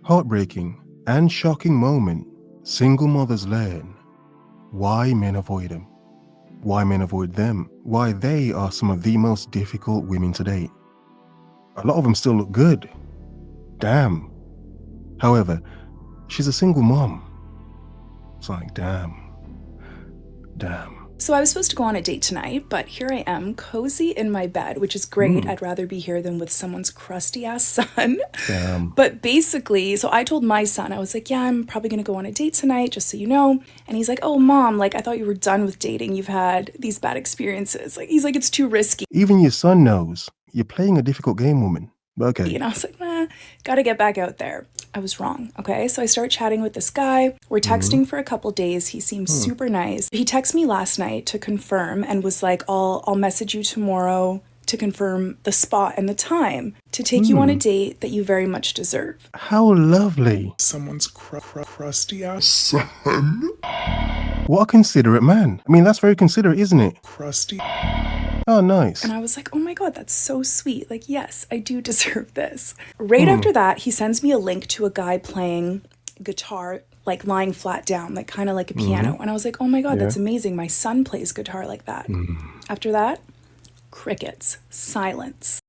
heartbreaking and shocking moment single mothers learn why men avoid them, why men avoid them, why they are some of the most difficult women to date. A lot of them still look good. Damn. However, she's a single mom. It's like, damn. So I was supposed to go on a date tonight, but here I am, cozy in my bed, which is great. I'd rather be here than with someone's crusty ass son. Damn. But basically, so I told my son, I was like, yeah, I'm probably gonna go on a date tonight, just so you know. And he's like, oh, mom, like, I thought you were done with dating. You've had these bad experiences. Like, he's like, it's too risky. Even your son knows you're playing a difficult game, woman. Okay. And I was like, nah, gotta get back out there. I was wrong, okay? So I start chatting with this guy. We're texting for a couple days. He seems super nice. He texted me last night to confirm and was like, I'll message you tomorrow to confirm the spot and the time to take you on a date that you very much deserve. How lovely. Someone's crusty ass son. What a considerate man. I mean, that's very considerate, isn't it? Crusty. Oh, nice. And I was like, oh my God, that's so sweet. Like, yes, I do deserve this. Right after that, he sends me a link to a guy playing guitar, like lying flat down, like kind of like a piano. And I was like, oh my God, that's amazing. My son plays guitar like that. After that, crickets, silence.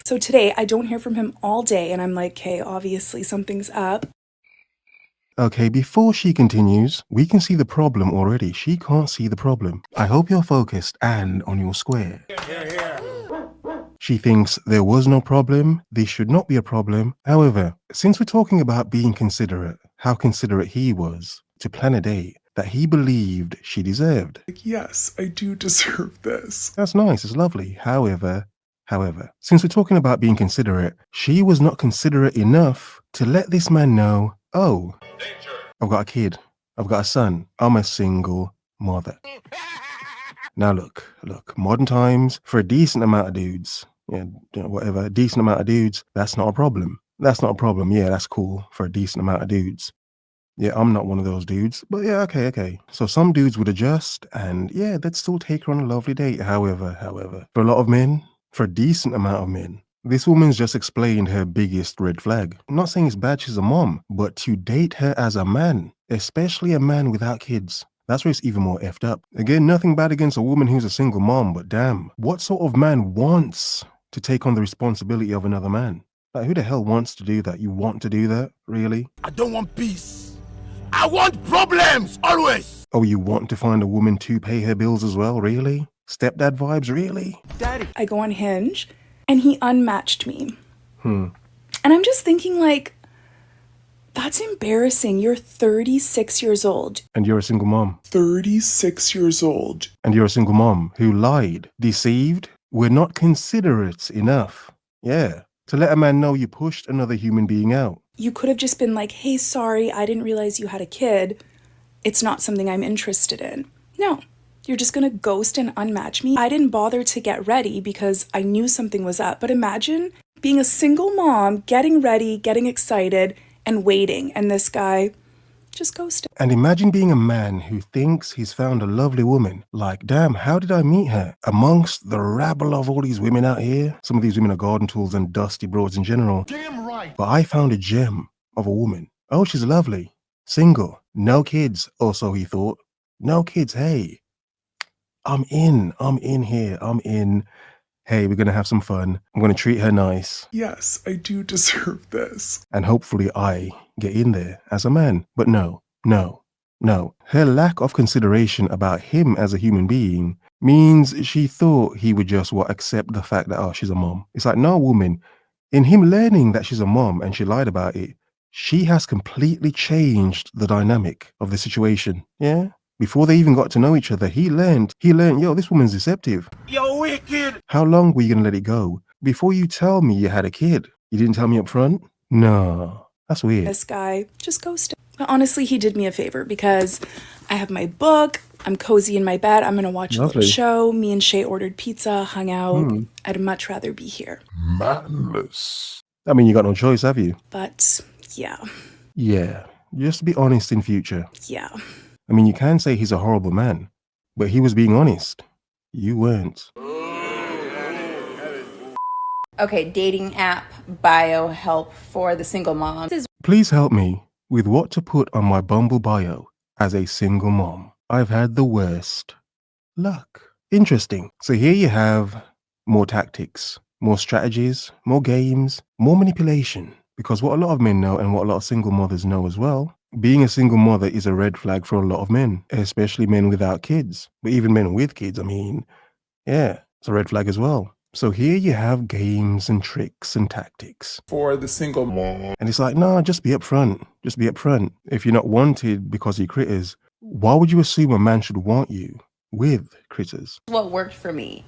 So today, I don't hear from him all day, and I'm like, okay, obviously something's up. Okay, before she continues, we can see the problem already. She can't see the problem. I hope you're focused and on your square. She thinks there was no problem, this should not be a problem. However, since we're talking about being considerate, how considerate he was to plan a date that he believed she deserved. Like, yes, I do deserve this. That's nice, it's lovely. However, since we're talking about being considerate, she was not considerate enough to let this man know, oh, I've got a kid, I've got a son, I'm a single mother. Now look, modern times, for a decent amount of dudes, whatever, a decent amount of dudes, that's not a problem. That's not a problem. Yeah, that's cool for a decent amount of dudes. Yeah, I'm not one of those dudes, but yeah, okay. So some dudes would adjust and yeah, they'd still take her on a lovely date. However, for a lot of men, for a decent amount of men, this woman's just explained her biggest red flag. I'm not saying it's bad she's a mom, but to date her as a man, especially a man without kids, that's where it's even more effed up. Again, nothing bad against a woman who's a single mom, but damn, what sort of man wants to take on the responsibility of another man? Like, who the hell wants to do that? You want to do that? Really? I don't want peace. I want problems, always. Oh, you want to find a woman to pay her bills as well? Really? Stepdad vibes? Really? Daddy. I go on Hinge, and he unmatched me. And I'm just thinking, like, that's embarrassing. You're 36 years old. And you're a single mom. 36 years old. And you're a single mom who lied, deceived. We're not considerate enough. Yeah. To let a man know you pushed another human being out. You could have just been like, hey, sorry, I didn't realize you had a kid. It's not something I'm interested in. No, you're just gonna ghost and unmatch me. I didn't bother to get ready because I knew something was up. But imagine being a single mom, getting ready, getting excited, and waiting. And this guy just ghosted. And imagine being a man who thinks he's found a lovely woman. Like, damn, how did I meet her? Amongst the rabble of all these women out here. Some of these women are garden tools and dusty broads in general. Damn right. But I found a gem of a woman. Oh, she's lovely. Single. No kids. Or so he thought. No kids. Hey, I'm in here. I'm in. Hey, we're going to have some fun. I'm going to treat her nice. Yes, I do deserve this. And hopefully I get in there as a man. But no. Her lack of consideration about him as a human being means she thought he would just accept the fact that, oh, she's a mom. It's like, no, woman, in him learning that she's a mom and she lied about it, she has completely changed the dynamic of the situation. Yeah? Before they even got to know each other, he learned, yo, this woman's deceptive. You're wicked. How long were you going to let it go? Before you tell me you had a kid, you didn't tell me up front? No, that's weird. This guy just ghosted. But honestly, he did me a favor because I have my book, I'm cozy in my bed, I'm going to watch a little show. Me and Shay ordered pizza, hung out. I'd much rather be here. Madness. I mean, you got no choice, have you? But yeah. Yeah, just be honest in future. Yeah. I mean, you can say he's a horrible man, but he was being honest. You weren't. Okay, dating app bio help for the single mom. Please help me with what to put on my Bumble bio as a single mom. I've had the worst luck. Interesting. So here you have more tactics, more strategies, more games, more manipulation. Because what a lot of men know and what a lot of single mothers know as well, being a single mother is a red flag for a lot of men, especially men without kids. But even men with kids, I mean, yeah, it's a red flag as well. So here you have games and tricks and tactics. For the single mom. And it's like, nah, just be upfront. Just be upfront. If you're not wanted because you're critters, why would you assume a man should want you with critters? What worked for me.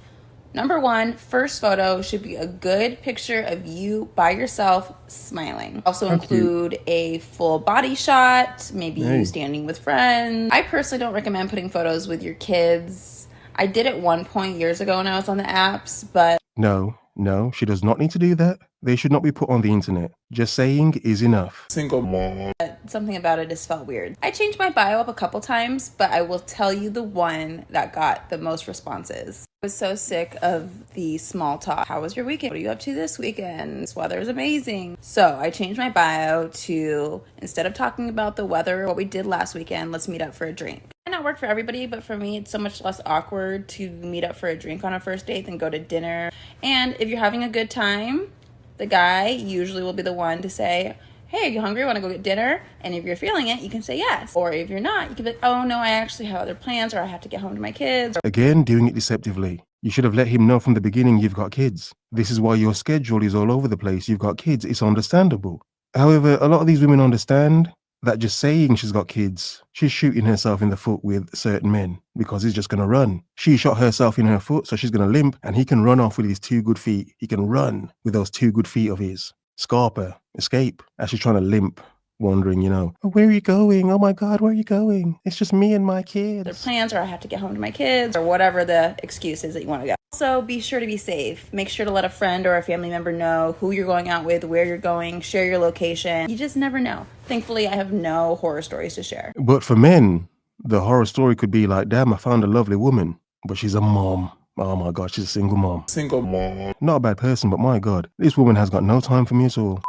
Number one, first photo should be a good picture of you by yourself smiling. Also include a full body shot, maybe you standing with friends. I personally don't recommend putting photos with your kids. I did at one point years ago when I was on the apps, but No, she does not need to do that. They should not be put on the internet. Just saying is enough. Single mom. something about it just felt weird. I changed my bio up a couple times, but I will tell you the one that got the most responses. I was so sick of the small talk. How was your weekend? What are you up to this weekend? This weather is amazing. So I changed my bio to, instead of talking about the weather, what we did last weekend, let's meet up for a drink. It might not work for everybody, but for me, it's so much less awkward to meet up for a drink on a first date than go to dinner. And if you're having a good time, the guy usually will be the one to say, hey, are you hungry? Want to go get dinner? And if you're feeling it, you can say yes. Or if you're not, you can be like, oh no, I actually have other plans, or I have to get home to my kids. Again, doing it deceptively. You should have let him know from the beginning you've got kids. This is why your schedule is all over the place. You've got kids. It's understandable. However, a lot of these women understand that just saying she's got kids, she's shooting herself in the foot with certain men because he's just going to run. She shot herself in her foot, so she's going to limp, and he can run off with his 2 good feet. He can run with those 2 good feet of his. Scarp her, escape, as she's trying to limp, wondering, oh, where are you going? Oh my God, where are you going? It's just me and my kids. Their plans, or I have to get home to my kids, or whatever the excuse is that you want to go. Also, be sure to be safe. Make sure to let a friend or a family member know who you're going out with, where you're going, share your location. You just never know. Thankfully, I have no horror stories to share. But for men, the horror story could be like, damn, I found a lovely woman, but she's a mom. Oh my God, she's a single mom. Single mom. Not a bad person, but my God, this woman has got no time for me at all.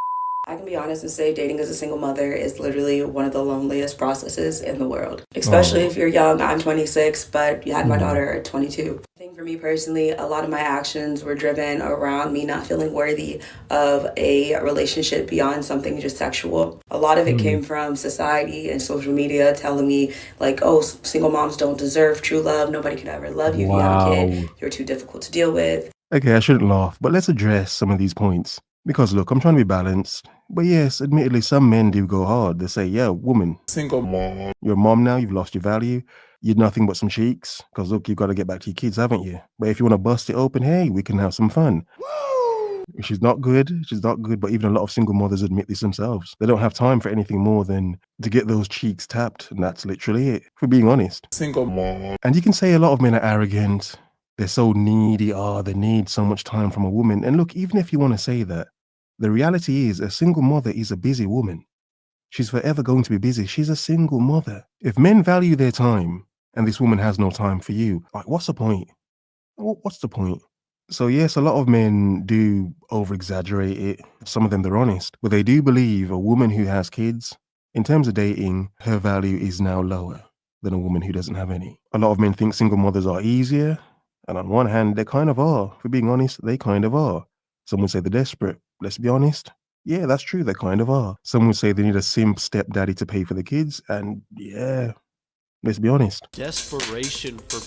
I can be honest and say dating as a single mother is literally one of the loneliest processes in the world. Especially if you're young. I'm 26, but you had my daughter at 22. I think for me personally, a lot of my actions were driven around me not feeling worthy of a relationship beyond something just sexual. A lot of it came from society and social media telling me like, oh, single moms don't deserve true love. Nobody could ever love you if you have a kid. You're too difficult to deal with. Okay, I shouldn't laugh, but let's address some of these points. Because look, I'm trying to be balanced. But yes, admittedly, some men do go hard. They say, yeah, woman. Single mom. You're a mom now, you've lost your value. You're nothing but some cheeks. Because look, you've got to get back to your kids, haven't you? But if you want to bust it open, hey, we can have some fun. Woo! She's not good, but even a lot of single mothers admit this themselves. They don't have time for anything more than to get those cheeks tapped, and that's literally it, for being honest. Single mom. And you can say a lot of men are arrogant. They're so needy, they need so much time from a woman. And look, even if you want to say that, the reality is a single mother is a busy woman. She's forever going to be busy. She's a single mother. If men value their time and this woman has no time for you, like, what's the point? What's the point? So yes, a lot of men do over-exaggerate it. Some of them, they're honest. But they do believe a woman who has kids, in terms of dating, her value is now lower than a woman who doesn't have any. A lot of men think single mothers are easier. And on one hand, they kind of are. For being honest, they kind of are. Some would say they're desperate. Let's be honest. Yeah, that's true. They kind of are. Some would say they need a simp stepdaddy to pay for the kids. And yeah, let's be honest. Desperation for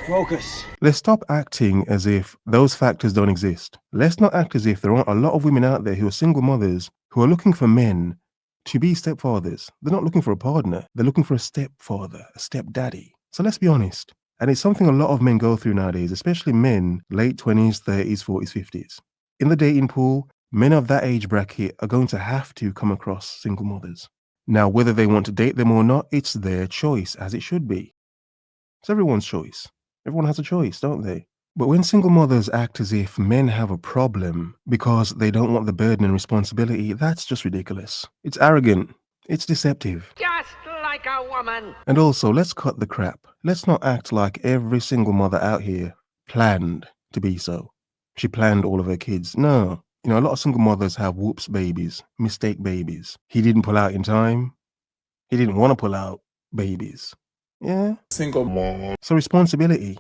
focus. Let's stop acting as if those factors don't exist. Let's not act as if there aren't a lot of women out there who are single mothers who are looking for men to be stepfathers. They're not looking for a partner. They're looking for a stepfather, a stepdaddy. So let's be honest. And it's something a lot of men go through nowadays, especially men, late 20s, 30s, 40s, 50s. In the dating pool, men of that age bracket are going to have to come across single mothers. Now, whether they want to date them or not, it's their choice, as it should be. It's everyone's choice. Everyone has a choice, don't they? But when single mothers act as if men have a problem because they don't want the burden and responsibility, that's just ridiculous. It's arrogant. It's deceptive. Just like a woman. And also, let's cut the crap. Let's not act like every single mother out here planned to be so. She planned all of her kids. No. You know, a lot of single mothers have whoops babies, mistake babies. He didn't pull out in time. He didn't want to pull out babies. Yeah. Single mom. So responsibility.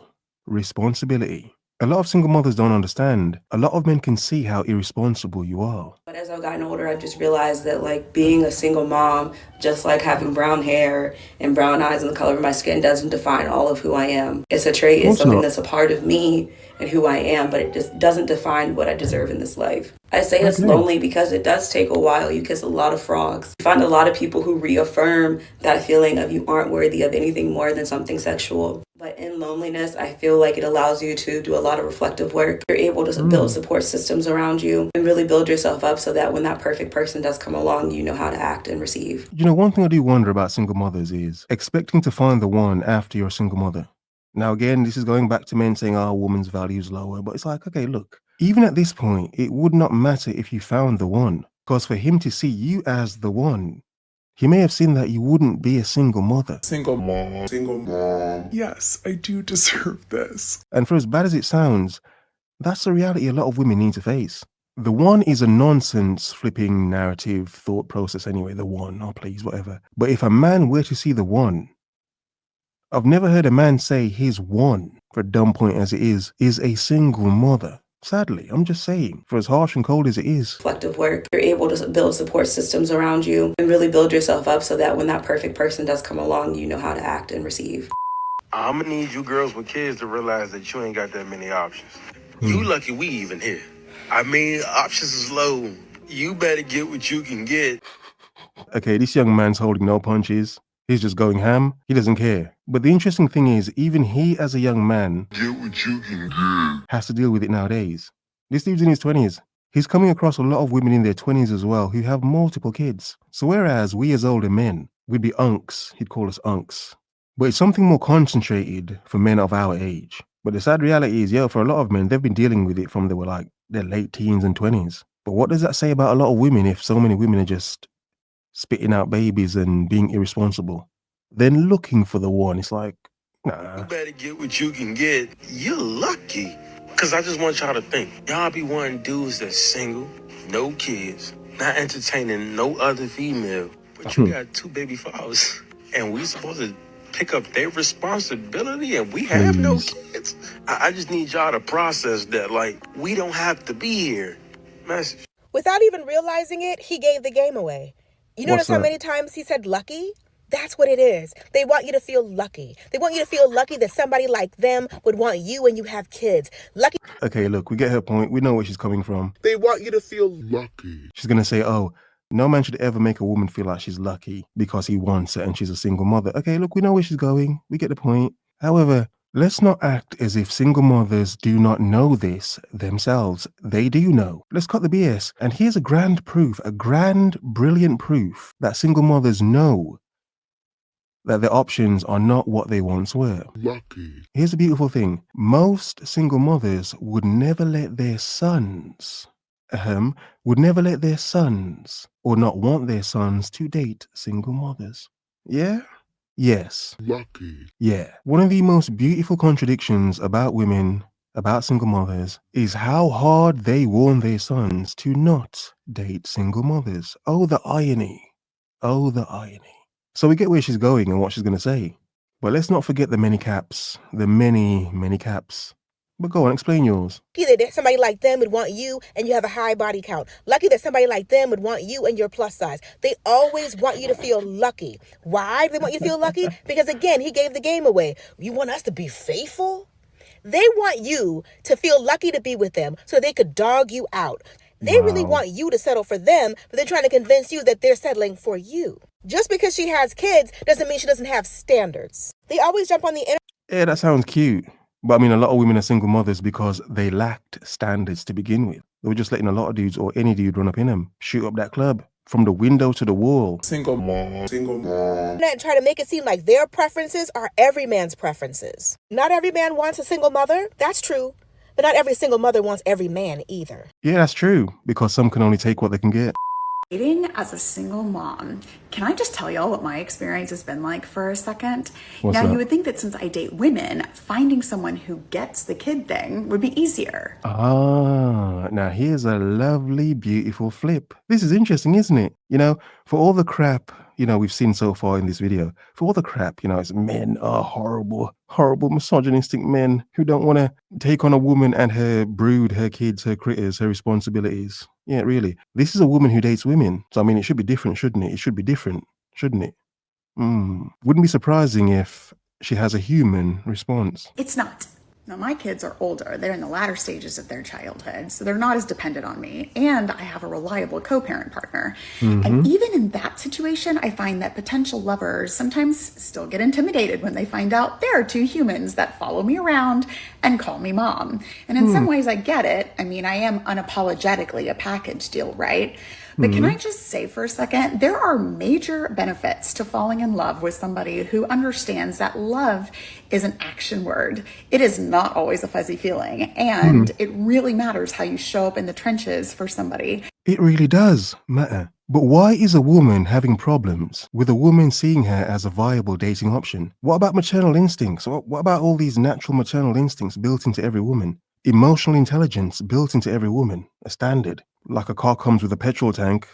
Responsibility. A lot of single mothers don't understand. A lot of men can see how irresponsible you are. But as I've gotten older, I've just realized that, like, being a single mom, just like having brown hair and brown eyes and the color of my skin, doesn't define all of who I am. It's a trait, it's something that's a part of me and who I am, but it just doesn't define what I deserve in this life. I say it's lonely because it does take a while. You kiss a lot of frogs. You find a lot of people who reaffirm that feeling of you aren't worthy of anything more than something sexual. But in loneliness, I feel like it allows you to do a lot of reflective work. You're able to build support systems around you and really build yourself up so that when that perfect person does come along, you know how to act and receive. You know, one thing I do wonder about single mothers is expecting to find the one after you're a single mother. Now, again, this is going back to men saying, a woman's value is lower. But it's like, okay, look, even at this point, it would not matter if you found the one. Because for him to see you as the one, he may have seen that you wouldn't be a single mother. Single mom. Single mom. Yes, I do deserve this. And for as bad as it sounds, that's the reality a lot of women need to face. The one is a nonsense flipping narrative thought process anyway, the one, oh please, whatever. But if a man were to see the one, I've never heard a man say his one, for a dumb point as it is a single mother. Sadly, I'm just saying, for as harsh and cold as it is. Reflective work. You're able to build support systems around you and really build yourself up so that when that perfect person does come along, you know how to act and receive. I'm gonna need you girls with kids to realize that you ain't got that many options. You lucky we even here. I mean, options is low. You better get what you can get. Okay, this young man's holding no punches. He's just going ham. He doesn't care. But the interesting thing is, even he as a young man Get what you can get. has to deal with it nowadays. This dude's in his 20s. He's coming across a lot of women in their 20s as well who have multiple kids. So whereas we as older men, we'd be unks, he'd call us unks. But it's something more concentrated for men of our age. But the sad reality is, for a lot of men, they've been dealing with it from they were like their late teens and 20s. But what does that say about a lot of women if so many women are just spitting out babies and being irresponsible? Then looking for the one, it's like, nah. You better get what you can get. You're lucky. Because I just want y'all to think. Y'all be wanting dudes that's single, no kids, not entertaining no other female. But you got 2 baby fathers. And we supposed to pick up their responsibility and we have no kids. I just need y'all to process that. Like, we don't have to be here. Message. Without even realizing it, he gave the game away. You notice how many times he said lucky? That's what it is. They want you to feel lucky. They want you to feel lucky that somebody like them would want you when you have kids. Lucky. Okay, look, we get her point. We know where she's coming from. They want you to feel lucky. She's going to say, oh, no man should ever make a woman feel like she's lucky because he wants her and she's a single mother. Okay, look, we know where she's going. We get the point. However, let's not act as if single mothers do not know this themselves. They do know. Let's cut the BS. And here's a grand proof, a grand, brilliant proof that single mothers know that their options are not what they once were. Lucky. Here's the beautiful thing. Most single mothers would never let their sons, or not want their sons to date single mothers. Yeah? Yes. Lucky. Yeah. One of the most beautiful contradictions about women, about single mothers, is how hard they warn their sons to not date single mothers. Oh, the irony. Oh, the irony. So we get where she's going and what she's going to say. But let's not forget the many caps. The many, many caps. But go on, explain yours. Lucky that somebody like them would want you and you have a high body count. Lucky that somebody like them would want you and you're plus size. They always want you to feel lucky. Why do they want you to feel lucky? Because again, he gave the game away. You want us to be faithful? They want you to feel lucky to be with them so they could dog you out. They really want you to settle for them, but they're trying to convince you that they're settling for you. Just because she has kids doesn't mean she doesn't have standards. They always jump on the internet. Yeah, that sounds cute. But I mean, a lot of women are single mothers because they lacked standards to begin with. They were just letting a lot of dudes or any dude run up in them, shoot up that club from the window to the wall. Single mom. Single mom. And try to make it seem like their preferences are every man's preferences. Not every man wants a single mother. That's true. But not every single mother wants every man either. Yeah, that's true. Because some can only take what they can get. Dating as a single mom, can I just tell y'all what my experience has been like for a second? What's now, that? you would think that since I date women, finding someone who gets the kid thing would be easier. Ah, now here's a lovely, beautiful flip. This is interesting, isn't it? You know, for all the crap, we've seen so far in this video, for all the crap, it's men are horrible, horrible, misogynistic men who don't want to take on a woman and her brood, her kids, her critters, her responsibilities. Yeah, really. This is a woman who dates women. So, I mean, it should be different, shouldn't it? It should be different, shouldn't it? Wouldn't be surprising if she has a human response. It's not. Now, my kids are older. They're in the latter stages of their childhood, so they're not as dependent on me. And I have a reliable co-parent partner. And even in that situation, I find that potential lovers sometimes still get intimidated when they find out there are two humans that follow me around and call me mom. And in some ways, I get it. I mean, I am unapologetically a package deal, right? But can I just say for a second, there are major benefits to falling in love with somebody who understands that love is an action word. It is not always a fuzzy feeling. And it really matters how you show up in the trenches for somebody. It really does matter. But why is a woman having problems with a woman seeing her as a viable dating option? What about maternal instincts? What about all these natural maternal instincts built into every woman? Emotional intelligence built into every woman, a standard. Like a car comes with a petrol tank.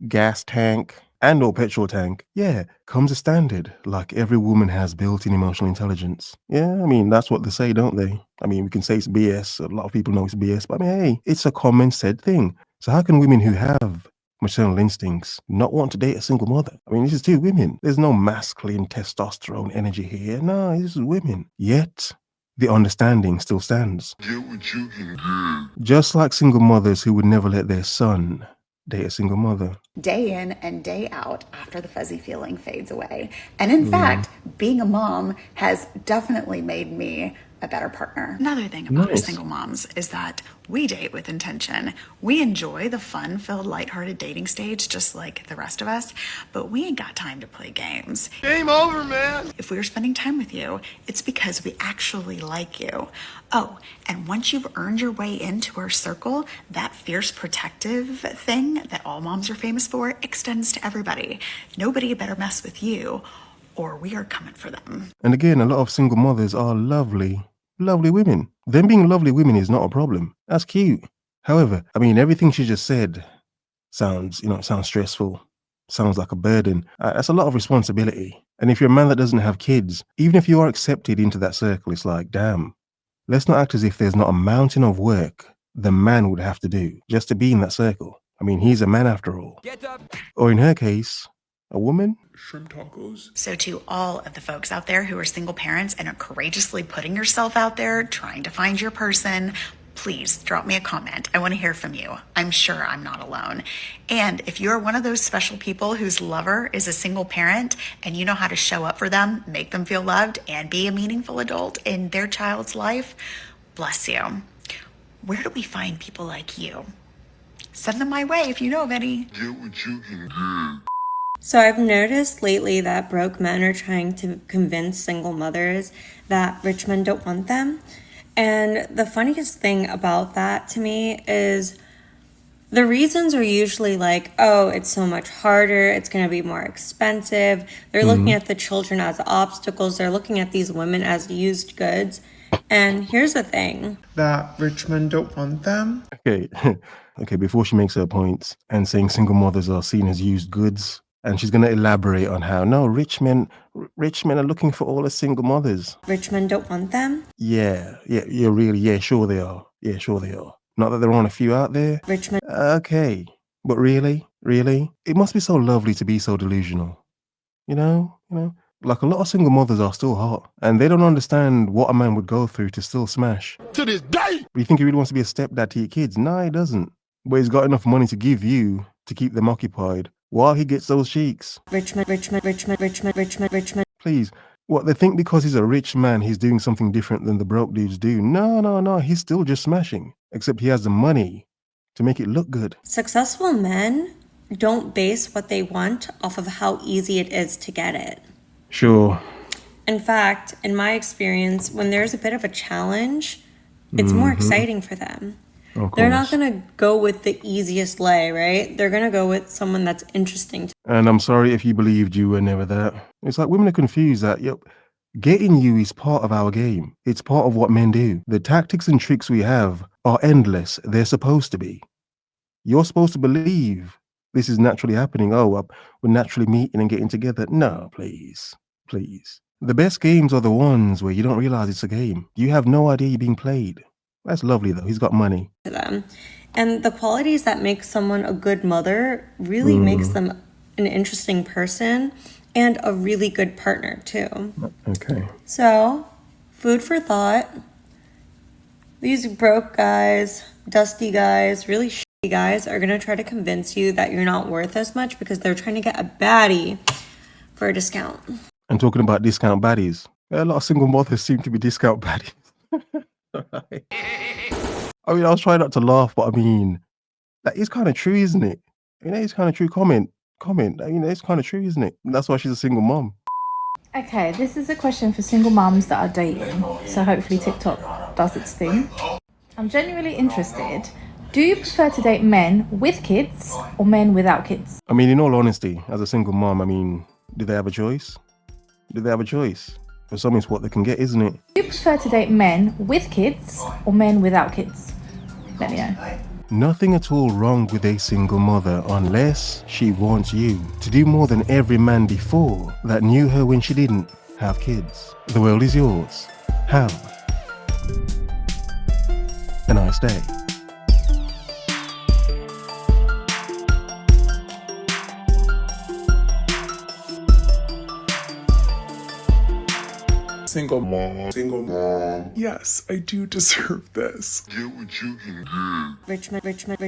Gas tank and or petrol tank. Yeah, comes a standard. Like every woman has built-in emotional intelligence. Yeah, I mean, that's what they say, don't they? I mean, we can say it's BS. A lot of people know it's BS, but I mean, hey, it's a common said thing. So how can women who have maternal instincts not want to date a single mother? I mean, this is two women. There's no masculine testosterone energy here. No, this is women. Yet, the understanding still stands. Get what you can get. Just like single mothers who would never let their son date a single mother. Day in and day out after the fuzzy feeling fades away. And in fact, being a mom has definitely made me a better partner. Another thing about us single moms is that we date with intention. We enjoy the fun-filled, lighthearted dating stage just like the rest of us, but we ain't got time to play games. Game over, man. If we are spending time with you, it's because we actually like you. Oh, and once you've earned your way into our circle, that fierce protective thing that all moms are famous for extends to everybody. Nobody better mess with you, or we are coming for them. And again, a lot of single mothers are lovely women. Them being lovely women is not a problem. That's cute. However, I mean, everything she just said sounds stressful. Sounds like a burden. That's a lot of responsibility. And if you're a man that doesn't have kids, even if you are accepted into that circle, it's like, damn, let's not act as if there's not a mountain of work the man would have to do just to be in that circle. I mean, he's a man after all. Get up. Or in her case, a woman? Shrimp tacos. So to all of the folks out there who are single parents and are courageously putting yourself out there, trying to find your person, please drop me a comment. I want to hear from you. I'm sure I'm not alone. And if you're one of those special people whose lover is a single parent and you know how to show up for them, make them feel loved, and be a meaningful adult in their child's life, bless you. Where do we find people like you? Send them my way if you know of any. Get what you can get. So I've noticed lately that broke men are trying to convince single mothers that rich men don't want them. And the funniest thing about that to me is the reasons are usually like, oh, it's so much harder, it's going to be more expensive. They're looking at the children as obstacles. They're looking at these women as used goods. And here's the thing. That rich men don't want them. Okay, before she makes her points and saying single mothers are seen as used goods, and she's going to elaborate on how, no, rich men are looking for all the single mothers. Rich men don't want them? Yeah, sure they are. Yeah, sure they are. Not that there aren't a few out there. Rich men. Okay, but really? It must be so lovely to be so delusional. You know? Like a lot of single mothers are still hot, and they don't understand what a man would go through to still smash. To this day. But you think he really wants to be a stepdad to your kids? No, he doesn't. But he's got enough money to give you to keep them occupied while he gets those cheeks. Rich men. Please, what, they think because he's a rich man, he's doing something different than the broke dudes do? No, he's still just smashing. Except he has the money to make it look good. Successful men don't base what they want off of how easy it is to get it. Sure. In fact, in my experience, when there's a bit of a challenge, it's more exciting for them. They're not gonna go with the easiest lay, right? They're gonna go with someone that's interesting. And I'm sorry if you believed you were never that. It's like women are confused that, yep, getting you is part of our game. It's part of what men do. The tactics and tricks we have are endless. They're supposed to be. You're supposed to believe this is naturally happening. Oh, we're naturally meeting and getting together. No, please, please. The best games are the ones where you don't realize it's a game. You have no idea you're being played. That's lovely, though. He's got money. To them. And the qualities that make someone a good mother really makes them an interesting person and a really good partner, too. Okay. So, food for thought. These broke guys, dusty guys, really shitty guys are going to try to convince you that you're not worth as much because they're trying to get a baddie for a discount. And talking about discount baddies, a lot of single mothers seem to be discount baddies. I mean, I was trying not to laugh, but I mean, that is kind of true, isn't it? You know, it's kind of true. Comment. You know, it's kind of true, isn't it? That's why she's a single mom. Okay, this is a question for single mums that are dating. So hopefully TikTok does its thing. I'm genuinely interested. Do you prefer to date men with kids or men without kids? I mean, in all honesty, as a single mom, I mean, do they have a choice? Do they have a choice? For some, it's what they can get, isn't it? Do you prefer to date men with kids or men without kids? Let me know. Nothing at all wrong with a single mother unless she wants you to do more than every man before that knew her when she didn't have kids. The world is yours. Have a nice day. Single mom. Single mom. Yes, I do deserve this. Get what you can get. Richmond.